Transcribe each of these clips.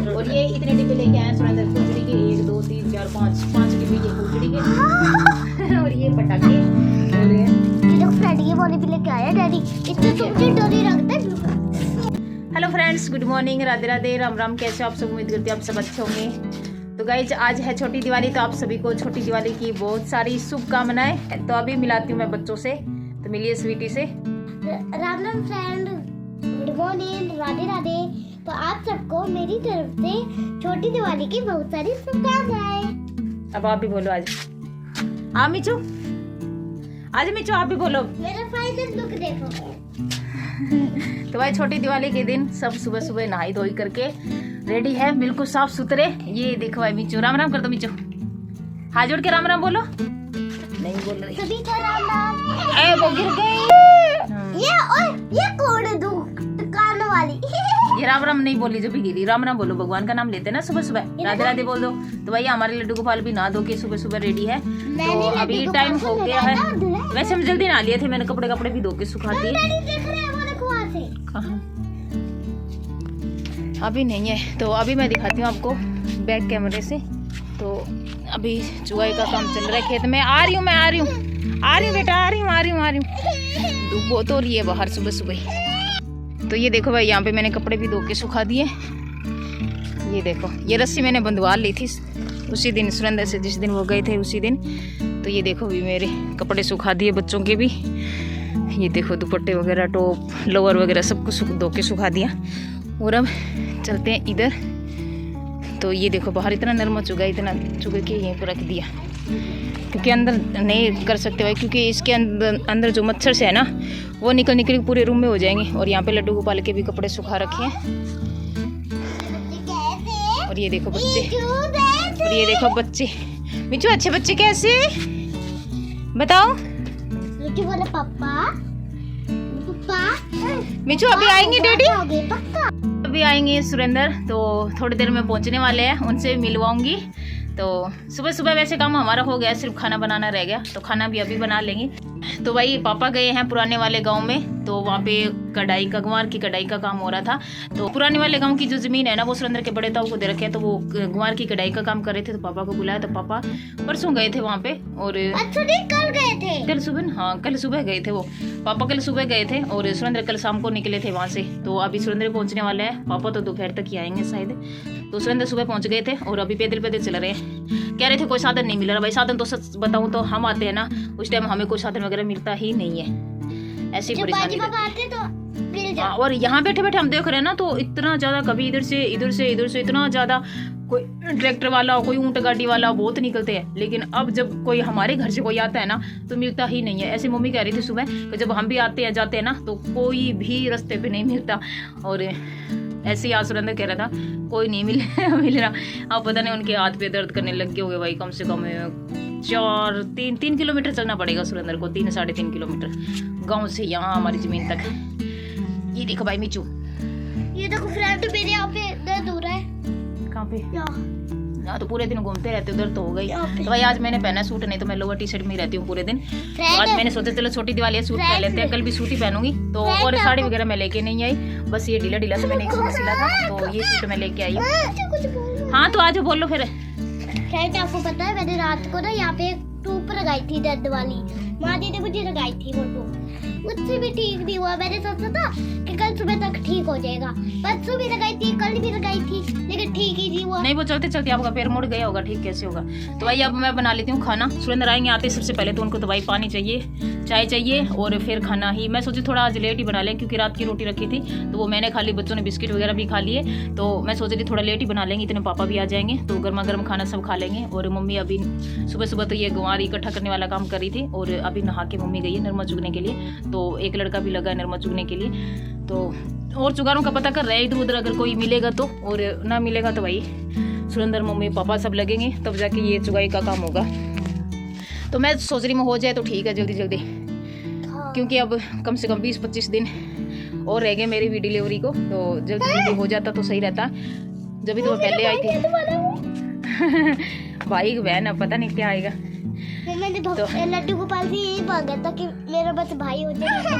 और ये इतने डिब्बे लेके आए सुरेंद्र फुलझड़ी के, 1 2 3 4 5 डिब्बे ये फुलझड़ी के और ये पटाखे और ये लोग फ्रेडी वाले भी लेके आए डैडी, इसमें तुमसे डोरी रखते हैं। Hello friends, good morning, Radhe Radhe, Ram Ram. कैसे हो आप सब? उम्मीद करती हूँ आप सब अच्छे होंगे। तो गाइज आज है छोटी दिवाली, तो आप सभी को छोटी दिवाली की बहुत सारी शुभकामनाएं। तो अभी मिलाती हूँ मैं बच्चों से, तो मिलिए स्वीटी से। Ram Ram friend, good morning, Radhe Radhe. तो आप सबको मेरी तरफ से छोटी दिवाली की बहुत सारी शुभकामनाएं। अब आप भी बोलो आज। हाँ मिचू, आज मिचू आप भी बोलो। मेरा फाइनल लुक देखो। तो भाई छोटी दिवाली के दिन सब सुबह सुबह नहाई धोई करके रेडी है, बिल्कुल साफ सुथरे। ये देखो भाई मिचू, राम राम कर दो मिचू, हाथ जोड़ के राम राम बोलो। नहीं बोल रही, सभी को राम राम। ए वो गिर गई। ये कौन है दुकान वाली? ये राम राम नहीं बोली जो भी गिरी। राम राम बोलो, भगवान का नाम लेते ना सुबह सुबह, राधे राधे बोल दो। तो भाई हमारे लड्डू गोपाल भी नहा धो के सुबह सुबह रेडी है। तो अभी टाइम हो गया है। वैसे हम जल्दी नहा लिए थे, मैंने कपड़े भी धो के सुखा दिए। कहाँ? अभी नहीं है, तो अभी मैं दिखाती हूँ आपको बैक कैमरे से। तो अभी चुगाई का काम चल रहा है खेत में। आ रही हूँ बेटा, आ रही हूँ। धूप बहुत हो रही है बाहर सुबह सुबह। तो ये देखो भाई, यहाँ पे मैंने कपड़े भी धो के सुखा दिए। ये देखो, ये रस्सी मैंने बंधवा ली थी उसी दिन सुरेंद्र से, जिस दिन वो गए थे उसी दिन। तो ये देखो भी मेरे कपड़े सुखा दिए, बच्चों के भी। ये देखो दुपट्टे वगैरह, टॉप, लोअर वगैरह सब कुछ धो के सुखा दिया। और अब चलते हैं इधर। तो ये देखो बाहर इतना नरम चुगा के यहीं पर रख दिया, क्योंकि अंदर नहीं कर सकते भाई, क्योंकि इसके अंदर जो मच्छर से है ना, वो निकल के पूरे रूम में हो जाएंगे। और यहाँ पे लड्डू गोपाल के भी कपड़े सुखा रखे हैं। और ये देखो बच्चे, मिचू अच्छे बच्चे कैसे बताओ? पापा मिचू अभी आएंगे डैडी, पक्का अभी आएंगे सुरेंद्र। तो थोड़ी देर में पहुंचने वाले हैं, उनसे मिलवाऊंगी। तो सुबह सुबह वैसे काम हमारा हो गया, सिर्फ खाना बनाना रह गया, तो खाना भी अभी बना लेंगे। तो भाई पापा गए हैं पुराने वाले गांव में, तो वहाँ पे गुआर की कढ़ाई का काम हो रहा था। तो पुराने वाले गांव की जो जमीन है ना, वो सुरेंद्र के बड़े ताऊ को दे रखे है, तो वो गुआर की कढ़ाई का काम कर रहे थे। तो पापा को बुलाया, तो पापा परसों गए थे वहाँ पे। और कल गए थे, कल सुबह, हाँ कल सुबह गए थे वो पापा, कल सुबह गए थे। और सुरेंद्र कल शाम को निकले थे वहाँ से। तो अभी सुरेंद्र पहुँचने वाले हैं, पापा तो दोपहर तक ही आएंगे शायद। तो सुरेंद्र सुबह पहुँच गए थे और अभी पैदल चल रहे हैं। कह रहे थे कोई साधन नहीं मिल रहा भाई। साधन तो सच बताऊँ तो हम आते हैं ना, उस टाइम हमें कोई साधन वगैरह मिलता ही नहीं है, ऐसी परेशानी। और यहाँ बैठे बैठे हम देख रहे हैं ना, तो इतना ज्यादा कभी इधर से इतना ज्यादा, कोई ट्रैक्टर वाला, कोई ऊंट गाड़ी वाला बहुत निकलते हैं। लेकिन अब जब कोई हमारे घर से कोई आता है ना, तो मिलता ही नहीं है। ऐसे मम्मी कह रही थी सुबह कि जब हम भी आते हैं जाते हैं ना, तो कोई भी रास्ते पे नहीं मिलता। और ऐसे ही आज सुरेंद्र कह रहा था कोई नहीं मिल रहा। अब पता नहीं उनके हाथ पे दर्द करने लग गए हो गए भाई। कम से कम 3 किलोमीटर चलना पड़ेगा सुरेंद्र को, 3 साढ़े 3 किलोमीटर गाँव से यहाँ हमारी जमीन तक। ये देखो भाई मिचू, ये देखो फ्रेंड, मेरे यहाँ पे दर्द हो रहा है। कहाँ पे? यहाँ तो पूरे दिन घूमते रहते उधर, तो हो गई। तो भाई आज मैंने पहना सूट, नहीं तो मैं लोअर टी शर्ट में ही रहती हूँ पूरे दिन। तो आज मैंने सोचा चलो छोटी दिवाली है, सूट पहन लेते हैं, कल भी सूट ही पहनूंगी। तो और साड़ी वगैरह मैं लेके नहीं आई, बस ये ढीला से मैंने एक सूट सिला था, तो ये सूट मैं लेके आई हूँ। हाँ तो आज बोलो फिर। फ्रेंड आपको पता है, मैंने रात को ना यहाँ पे टूप लगाई थी दर्द वाली, माँ जी ने मुझे लगाई थी वो टूप, मुझसे भी ठीक नहीं हुआ। मैंने सोचा था कि कल सुबह तक ठीक हो जाएगा, परसों भी लगाई थी, कल भी लगाई थी, लेकिन ठीक ही नहीं हुआ। नहीं वो चलते चलते आपका पैर मुड़ गया होगा, ठीक कैसे होगा। तो भाई अब मैं बना लेती हूँ खाना। सुरेंद्र आएंगे आते सबसे पहले, तो उनको तो भाई पानी चाहिए, चाय चाहिए, और फिर खाना ही। मैं सोची थोड़ा आज लेट ही बना लें, क्योंकि रात की रोटी रखी थी, तो वो मैंने खा ली, बच्चों ने बिस्किट वगैरह भी खा लिए। तो मैं सोच रही थोड़ा लेट ही बना लेंगे, इतने पापा भी आ जाएंगे, तो गर्मा गर्म खाना सब खा लेंगे। और मम्मी अभी सुबह सुबह तो ये गुआर इकट्ठा करने वाला काम कर रही थी, और अभी नहा के मम्मी गई है नरमा चुगने के लिए। तो एक लड़का भी लगा है नरमा चुगने के लिए। तो और चुगारों का पता कर रहे हैं इधर उधर, अगर कोई मिलेगा तो, और ना मिलेगा तो भाई सुरेंद्र मम्मी पापा सब लगेंगे, तब जाके ये चुगाई का काम होगा। तो मैं सोच रही हूँ हो जाए तो ठीक है जल्दी, क्योंकि अब कम से कम 20-25 दिन और रह गए मेरी भी डिलीवरी को। तो जल्दी हो जाता तो सही रहता। जब भी तो मैं पहले आई थी भाई बहन, अब पता नहीं क्या आएगा। मैंने लड्डू गोपाल से यही मांगा था कि मेरा बस भाई हो जाएगा,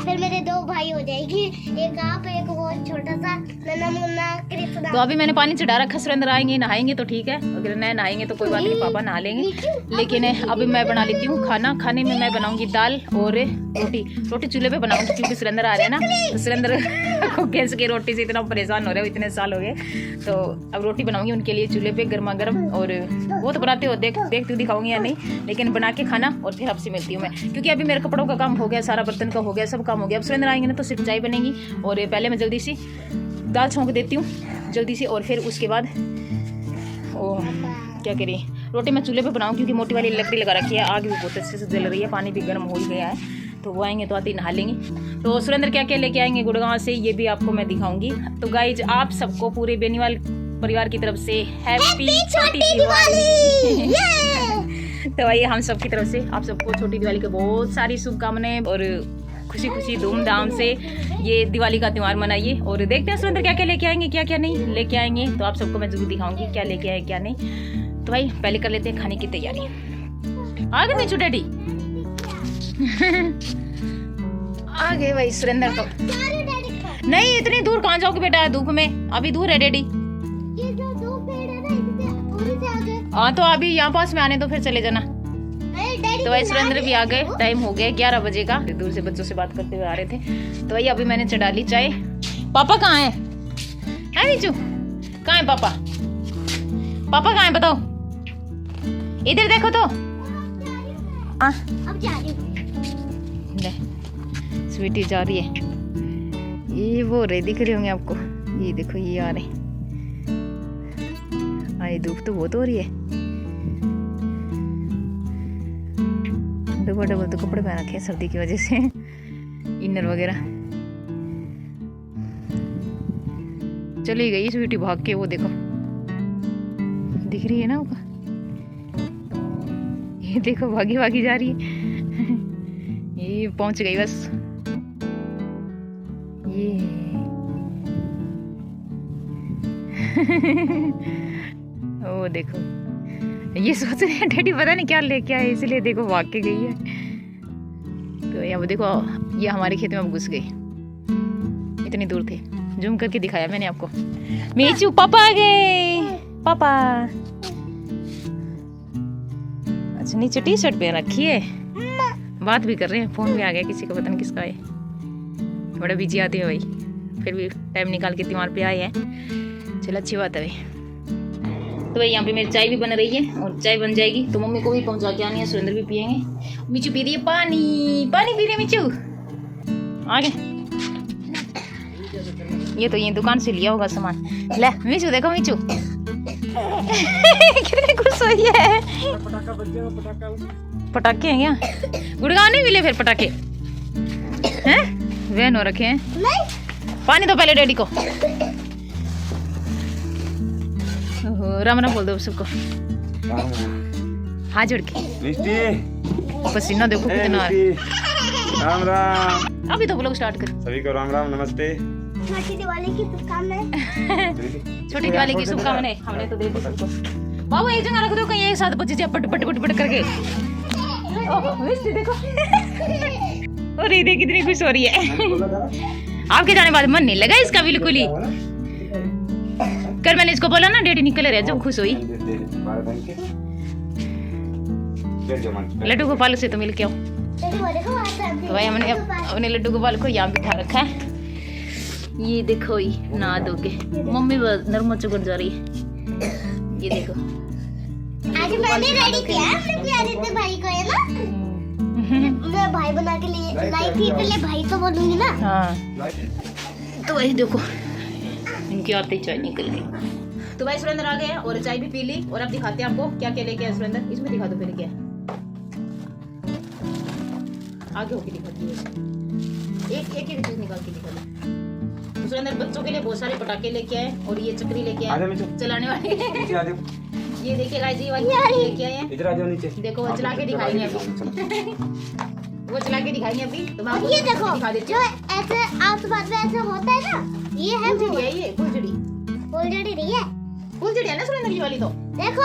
फिर मेरे 2 भाई हो जाएगी, एक आप एक वो छोटा सा नन्हा मुन्ना कृष्णा। तो अभी मैंने पानी चढ़ा रखा, सुरेंद्र आएंगे नहाएंगे तो ठीक है, अगर नहीं नहाएंगे तो कोई बात नहीं, पापा नहा लेंगे। लेकिन अभी मैं बना लेती हूँ खाना। खाने में मैं बनाऊंगी दाल और रोटी चूल्हे पे बनाऊंगी, क्योंकि सुरेंद्र आ रहे हैं ना, तो सुरेंद्र को गैस की रोटी से इतना परेशान हो रहे हो, इतने साल हो गए। तो अब रोटी बनाऊंगी उनके लिए चूल्हे पे गर्मा गर्म, और वो तो बनाते हो देखती दिखाऊंगी या नहीं, लेकिन बना के खाना और फिर आपसे मिलती हूँ मैं, क्योंकि अभी मेरे कपड़ों का काम हो गया, सारा बर्तन का हो गया, सब काम हो गया। अब सुरेंद्र आएंगे ना तो सिर्फ चाय बनेगी, और पहले मैं जल्दी सी दाल छौंक देती हूँ जल्दी से, और फिर उसके बाद ओ क्या करिए रोटी मैं चूल्हे पे बनाऊँ, क्योंकि मोटी वाली लकड़ी लगा रखी है, आग भी बहुत अच्छे से जल रही है, पानी भी गर्म हो ही गया है, तो वो आएंगे तो आते ही नहा लेंगे। तो सुरेंद्र क्या क्या लेके आएंगे गुड़गांव से, ये भी आपको मैं दिखाऊंगी। तो गाइज आप सबको पूरे बेनीवाल परिवार की तरफ से हैप्पी छोटी दिवाली। तो आइए हम सबकी तरफ से आप सबको छोटी दिवाली के बहुत सारी शुभकामनाएं, और खुशी खुशी धूमधाम से ये दिवाली का त्योहार मनाइए। और देखते हैं सुरेंद्र क्या क्या लेके आएंगे, क्या क्या नहीं लेके आएंगे, तो आप सबको मैं जरूर दिखाऊंगी क्या लेके आए क्या नहीं। तो भाई पहले कर लेते हैं खाने की तैयारी। आ गए मीचू डैडी आ गए भाई सुरेंद्र को। नहीं इतनी दूर कहाँ जाओगे बेटा धूप में, अभी दूर है डैडी। हाँ तो अभी यहाँ पास में आने तो फिर चले जाना। तो भाई सुरेंद्र भी आ गए, टाइम हो गया 11 बजे का, दूर से बच्चों से बात करते हुए आ रहे थे। तो भाई अभी मैंने चढ़ा ली चाय। पापा कहाँ है मीचू, कहाँ है पापा, पापा कहाँ है बताओ, इधर देखो तो। अब जा रही हूँ। स्वीटी जा रही है, ये वो रहे दिख रहे होंगे आपको, ये देखो ये आ रहे। आए धूप तो बहुत हो रही है, डबल डबल तो कपड़े पहन रखे हैं सर्दी की वजह से, इनर वगैरह। चली गई स्वीटी भाग के, वो देखो दिख रही है ना वो, ये देखो भागी भागी जा रही है। ये पहुंच गई बस, ये ओ देखो ये सोच रहे हैं डैडी पता नहीं क्या लेके आए, इसलिए देखो भाग के गई है। तो यहाँ देखो ये हमारे खेत में अब घुस गई, इतनी दूर थे, जूम करके दिखाया मैंने आपको। मीचू पापा आ गए, पापा। अच्छा नीचे टी शर्ट पहन रखी है, बात भी कर रहे हैं, फोन भी आ गया किसी का, पता नहीं किसका है, बड़ा बिजी आते हैं भाई, फिर भी टाइम निकाल के त्योहार पे आए हैं, चलो अच्छी बात है भाई। तो भाई यहाँ पे मेरी चाय भी बन रही है, और चाय बन जाएगी तो मम्मी को भी पहुंचा के आनी है, सुरेंद्र भी पियेंगे। मीचू पी रही है पानी, पानी पी रही है मीचू। आगे ये तो ये दुकान से लिया होगा सामान। ले मीचू देखो मीचू कितनी खुश हुई है। पटाखे हैं क्या, गुड़गांव नहीं मिले फिर पटाखे हैं, वैन हो रखे हैं। पानी तो पहले डैडी को। राम राम बोल दो सबको, हाथ जोड़ के। पसीना देखो कितना है। राम राम। अभी तो ब्लॉग स्टार्ट कर। सभी को राम राम, नमस्ते। छोटी दिवाली की शुभकामनाएं। छोटी दिवाली की शुभकामनाएं हमने तो दे दी सबको। बाबू एक जगह रख दो, कहीं एक साथ बच्चे जा पट पट पट पट करके। देखो और ये देख कितनी खुश हो रही है। आपके जाने बाद मन नहीं लगा इसका बिल्कुल ही। कल मैंने इसको बोला ना डैडी निकल रहे, जब खुश हुई। लड्डू गोपाल से तो मिल के आओ। तो भाई हमने अपने लड्डू गोपाल को यहाँ बिठा रखा है। ये देखो ये नहा धो के मम्मी नरमा चुगड़ जा रही है। ये देखो आज मैंने रेडी किया है अपने प्यारे से भाई को, है ना। मैं भाई बना के लिए लाई थी, पहले भाई तो बोलूंगी ना। हाँ तो वही देखो इनकी आते चाय निकल गई। तो भाई सुरेंद्र आ गए और चाय भी पी ली, और अब दिखाते हैं आपको क्या क्या लेके आए सुरेंद्र। इसमें दिखा दो पहले क्या आगे होके दिखाती है, एक एक चीज निकाल के दिखा दो। तो सुरेंद्र बच्चों के लिए बहुत सारे पटाखे लेके आए, और ये चक्री लेके आए चलाने वाली। ये देखिए गाइस ये वाली लेके आए हैं। इधर आ जाओ नीचे। देखो वो चला के दिखाएंगे अभी। वो चला के दिखाएंगे अभी। तो मैं ये देखो दिखा देती हूं, ऐसे आसमान में ऐसे होता है ना, ये है फुलझड़ी है, ये फुलझड़ी फुलझड़ी नहीं है, फुलझड़ी है ना सुरेंद्र की वाली। तो देखो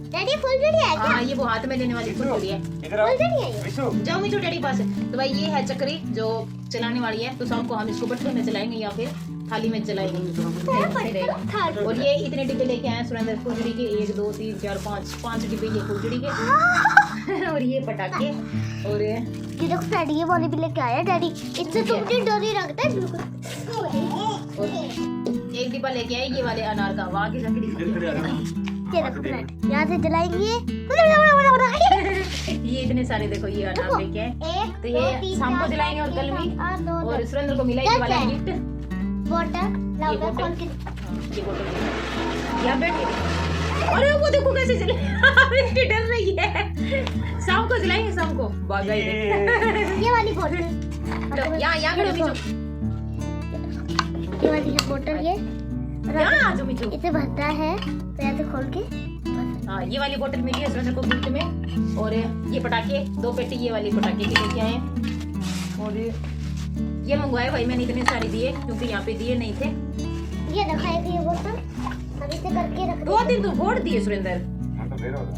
डैडी फुलझड़ी है क्या? हाँ, ये वो हाथ में लेने वाली फुलझड़ी है। इधर आओ फुलझड़ी है ये? विशु जाओ मिठू डैडी के पास। तो भाई ये है चक्री जो चलाने वाली है। तो शाम को हम इसको बटके में चलाएंगे या फिर थाली में चलाएंगे। ऐसे रहेगा। और ये इतने डिब्बे लेके आए हैं सुरेंद्र फुलझड़ी के। 1 2 3 4 5 डिब्बे ये फुलझड़ी के। और ये पटाखे और ये देखो डैडी ये वाली भी लेके आया डैडी। इससे तो मुझे डर ही लगता है बिल्कुल। और एक डिब्बा लेके आए ये वाले अनार का। वहाँ की लकड़ी ये देखो फ्रेंड यहाँ से जलाएंगे। ये इतने सारे देखो ये अनार लेके आए। एक तो ये शाम को जलाएंगे और कल भी। और सुरेंद्र को मिला ये वाला गिफ्ट। वाटर लाओ खोल के। ये बोतल यहाँ बैठ। अरे वो देखो कैसे चले। इसकी डर रही है। शाम को जलाएंगे शाम को। भाग गई ये वाली बोतल यहाँ खड़े हो मिठू। ये वाली है बोतल ये यहाँ आ जाओ मिठू। इसे भरता है तो ऐसे खोल के। हाँ, ये वाली बोतल मिली है सुरेंद्र को गिफ्ट में। और ये पटाखे 2 पेटी ये वाली पटाखे की लेके आए हैं। और ये मंगवाए भाई मैंने इतने सारे दिए क्योंकि यहाँ पे दिए नहीं थे। ये दिखाएगा ये बोतल अब इसे करके रख 2 दिन तो फोड़ दिए सुरेंद्र। हम तो फेर होगा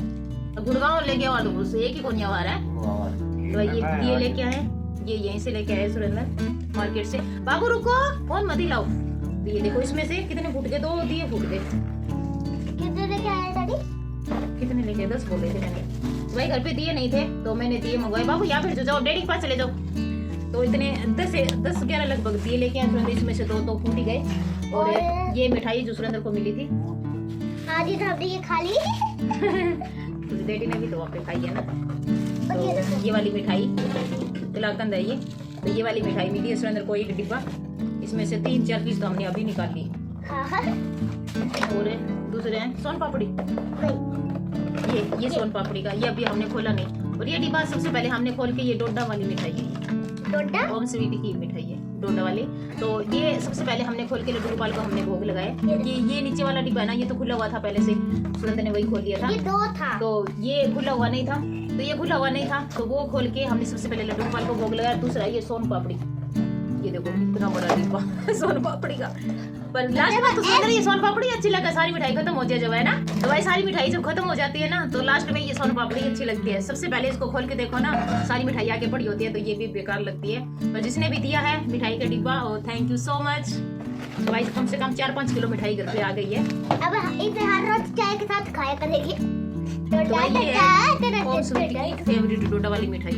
अब गुड़गांव लेके आओ तो उससे एक ही कोनिया आ रहा है। तो ये लेके आए। ये यहीं से लेके आए सुरेंद्र मार्केट से। बाबू रुको फोन मत हिलाओ। तो ये देखो इसमें से कितने फूट गए। 2 दिए फूट गए। कितने लेके आया डैडी? कितने लेके 10 बोले थे मैंने। तो भाई घर पे दिए नहीं थे तो मैंने दिए मंगवाए। बाबू यहाँ फिर जाओ डैडी के पास चले जाओ। तो इतने 10-11 लगभग दिए लेके आए सुरेंद्र। इसमें से 2 तो फूट ही गए। और ये मिठाई जो सुरेंद्र को मिली थी हाँ जी हमने ये खा ली। तो डैडी ने भी तो वहाँ पे खाई है ना। तो ये वाली मिठाई तिलाकंद है ये। तो ये वाली मिठाई मिली है सुरेंद्र को 1 डिब्बा। इसमें से 3-4 पीस तो हमने अभी निकाल ली। हाँ और दूसरे हैं सोन पापड़ी। ये सोन पापड़ी का ये अभी हमने खोला नहीं। और ये डिब्बा सबसे पहले हमने खोल के ये डोडा वाली मिठाई है। डोडा ओम स्वीट की मिठाई है डोडा वाली। तो ये सबसे पहले हमने खोल के लड्डू गोपाल को हमने भोग लगाया। ये नीचे वाला डिब्बा है ना ये तो खुला हुआ था पहले से। सुरेंद्र ने वही खोल दिया था। ये 2 था तो ये खुला हुआ नहीं था। तो ये खुला हुआ नहीं था तो वो खोल के हमने सबसे पहले लड्डू गोपाल को भोग लगाया। दूसरा ये सोन पापड़ी। ये देखो कितना बड़ा डिब्बा सोन पापड़ी का। पर लास्ट में तो सुरेंद्र ये सोन पापड़ी अच्छी लगा। सारी मिठाई खत्म हो जाए जब है ना। तो भाई सारी मिठाई जब खत्म हो जाती है ना तो लास्ट में ये सोन पापड़ी अच्छी लगती है। सबसे पहले इसको खोल के देखो ना सारी मिठाई आगे पड़ी होती है तो ये भी बेकार लगती है। पर जिसने भी दिया है मिठाई का डिब्बा और थैंक यू सो मच। तो भाई कम से कम 4-5 किलो मिठाई घर पे आ गई है। अब इसे हर रोज चाय के साथ खाया करेंगे। तो भाई ये है ओम स्वीट की फेवरेट डोडा वाली मिठाई।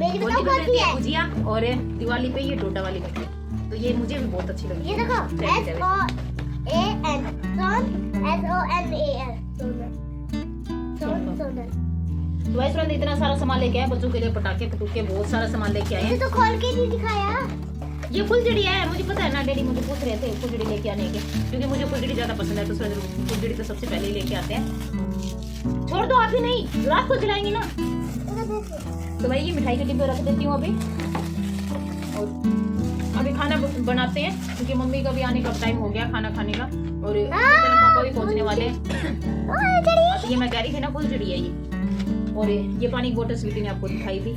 मेरी होली बताओ पे कौन देते सी हैं है? भुजिया और दिवाली पे ये डोडा वाली मिठाई। तो ये मुझे भी बहुत अच्छी लगी। ये देखो SOAN सोनल। तो भाई सुरेंद्र इतना सारा सामान लेके आए बच्चों के लिए पटाखे पटूखे बहुत सारा सामान लेके आए ये हैं। तो खोल के नहीं दिखाया। ये फुलझड़ी है मुझे पता है ना। डैडी मुझे पूछ रहे थे फुलझड़ी लेके आने के क्योंकि मुझे फुलझड़ी ज्यादा पसंद है। तो सुरेंद्र फुलझड़ी तो सबसे पहले ही लेके आते हैं। छोड़ दो आप ही नहीं रात को चलाएंगे ना। तो भाई ये मिठाई के डिब्बे रख देती हूँ अभी। और अभी खाना बनाते हैं क्योंकि मम्मी का भी आने का टाइम हो गया खाना खाने का। और पापा भी पहुंचने वाले हैं। तो ये मैं कह रही थी ना फुलझड़ी है ये। और ये पानी की बोतल स्वीटी ने आपको दिखाई थी।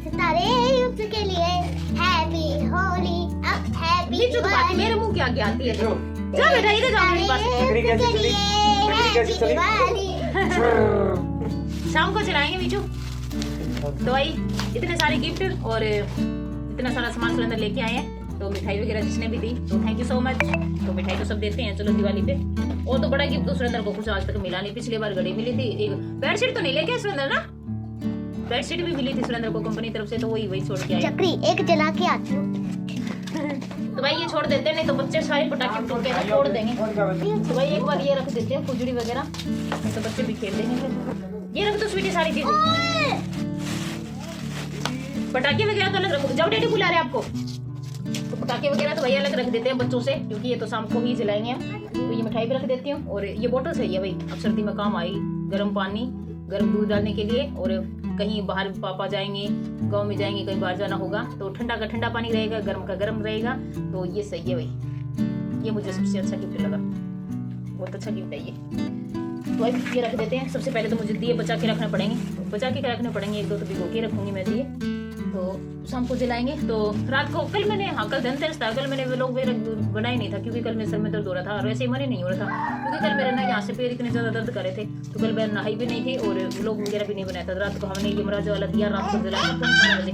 सितारे उसके लिए हैप्पी होली अब हैप्पी नीचे तो बात मेरे मुंह के आगे आती है। जा बेटा इधर जाओ मेरे पास। चक्री कैसी चली? चक्री कैसी चली? शाम को चलाएंगे मीचू। तो भाई इतने सारे गिफ्ट और इतना सारा सामान सुरेंद्र लेके आए हैं। तो मिठाई वगैरह जिसने भी दी तो थैंक यू सो मच। तो मिठाई तो सब देते हैं चलो दिवाली पे। और तो बड़ा गिफ्ट तो सुरेंद्र को कुछ आज तक मिला नहीं। पिछली बार घड़ी मिली थी। एक बेडशीट तो नहीं लेके सुरेंद्र ना। बेडशीट भी मिली थी सुरेंद्र को कंपनी तरफ से तो वही छोड़ के आए। चक्री एक जला के आती हूँ। तो भाई ये छोड़ देते हैं नहीं तो बच्चे सारे पटाखे फूट के छोड़ देंगे। तो भाई एक बार ये रख देते हैं फुलझड़ी वगैरह नहीं तो बच्चे भी खेल देंगे। ये रख दो स्वीटी सारी चीजें। पटाखे वगैरह तो अलग रखो। जाओ डैडी बुला रहे आपको। तो पटाखे वगैरह तो भैया अलग रख देते हैं बच्चों से क्योंकि ये तो शाम को ही जलाएंगे हम। तो ये मिठाई भी रख देती हूँ। और ये बोतल सही है भाई अब सर्दी में काम आई। गर्म पानी गर्म दूध डालने के लिए। और कहीं बाहर पापा जाएंगे गांव में जाएंगे कहीं बाहर जाना होगा तो ठंडा का ठंडा पानी रहेगा गर्म का गर्म रहेगा। तो ये सही है भाई। ये मुझे सबसे अच्छा गिफ्ट लगा। बहुत अच्छा गिफ्ट है ये। तो भाई ये रख देते हैं। सबसे पहले तो मुझे दिए बचा के रखने पड़ेंगे। बचा के रखने पड़ेंगे। 1-2 तो भिगो के रखूंगी मैं दिए। तो शाम को जलाएंगे। तो रात को कल मैंने कल धनतेरस था, कल मैंने व्लॉग बनाया ही नहीं था क्योंकि कल मेरे सर में दर्द हो रहा था और वैसे ही मन ही नहीं हो रहा था क्योंकि कल मेरे ना यहाँ से पैर इतने ज़्यादा दर्द कर रहे थे। तो कल मैं नहाई भी नहीं थी और व्लॉग वगैरह भी नहीं बनाया था। रात को हमने यमराज वाला दिया, रात को जलाया 12 बजे।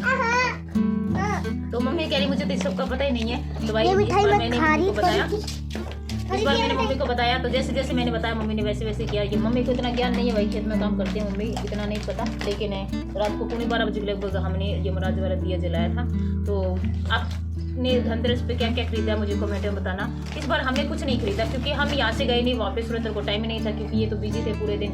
तो मम्मी कह रही मुझे तो इस सब का पता ही नहीं है। तो भाई इस बार मैंने मम्मी को बताया, इस बार मैंने मम्मी को बताया। तो जैसे जैसे मैंने बताया मम्मी ने वैसे वैसे किया। ये मम्मी को इतना ज्ञान नहीं है भाई, खेत में काम करती है मम्मी, इतना नहीं पता। लेकिन रात को 12 बजे लगभग हमने यमराज वाला दिया जलाया था। तो आपने धनतेरस पे क्या क्या खरीदा मुझे कमेंट में बताना। इस बार हमने कुछ नहीं खरीदा क्योंकि हम यहाँ से गए नहीं वापस, सुरेंद्र को टाइम ही नहीं था क्योंकि ये तो बिजी थे पूरे दिन।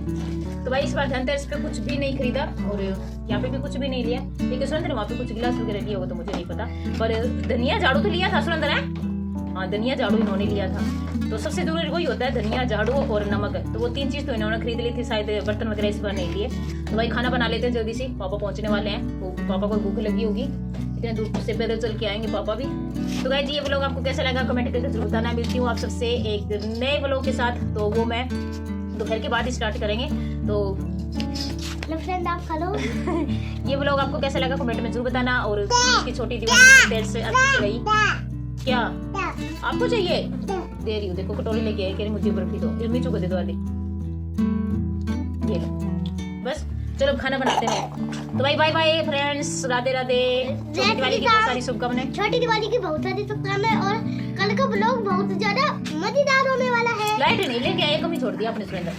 तो भाई इस बार धनतेरस पे कुछ भी नहीं खरीदा और यहाँ पे भी कुछ भी नहीं लिया। लेकिन सुरेंद्र ने वहाँ पे कुछ गिलास वगैरह लिया होगा तो मुझे नहीं पता, पर धनिया झाड़ू तो लिया था सुरेंद्र है। हाँ धनिया झाड़ू इन्होंने लिया था। तो सबसे जरूरी वही होता है धनिया झाड़ू और नमक। तो वो 3 चीज तो इन्होंने खरीद ली थी, शायद बर्तन वगैरह इस बार नहीं लिए। तो भाई खाना बना लेते हैं जल्दी से, पापा पहुंचने वाले हैं। तो पापा को भूख लगी होगी, इतने दूर से पैदल चल के आएंगे पापा भी। तो गाइस ये व्लॉग आपको कैसा लगा कमेंट करके जरूर बताना। मिलती हूँ आप सबसे एक नए व्लॉग के साथ। तो वो मैं दोपहर के बाद स्टार्ट करेंगे। तो फ्रेंड आप खा लो। ये व्लॉग आपको कैसा लगा कमेंट में जरूर बताना। और इसकी छोटी दिवाली देर से अच्छी गई क्या आपको चाहिए? दे रही हूँ, देखो कटोरी लेके आई, कह रही मुझे बर्फी दो, मीचू को दे दो आधी। ये लो बस, चलो खाना बनाते हैं। तो भाई bye bye friends, Radhe Radhe. छोटी दिवाली की बहुत सारी शुभकामनाएं। छोटी दिवाली की बहुत सारी शुभकामनाएं और कल का ब्लॉग बहुत ज्यादा मजेदार होने वाला है। लाइट नहीं लेके आए, कमी छोड़ दिया अपने सुरेंद्र।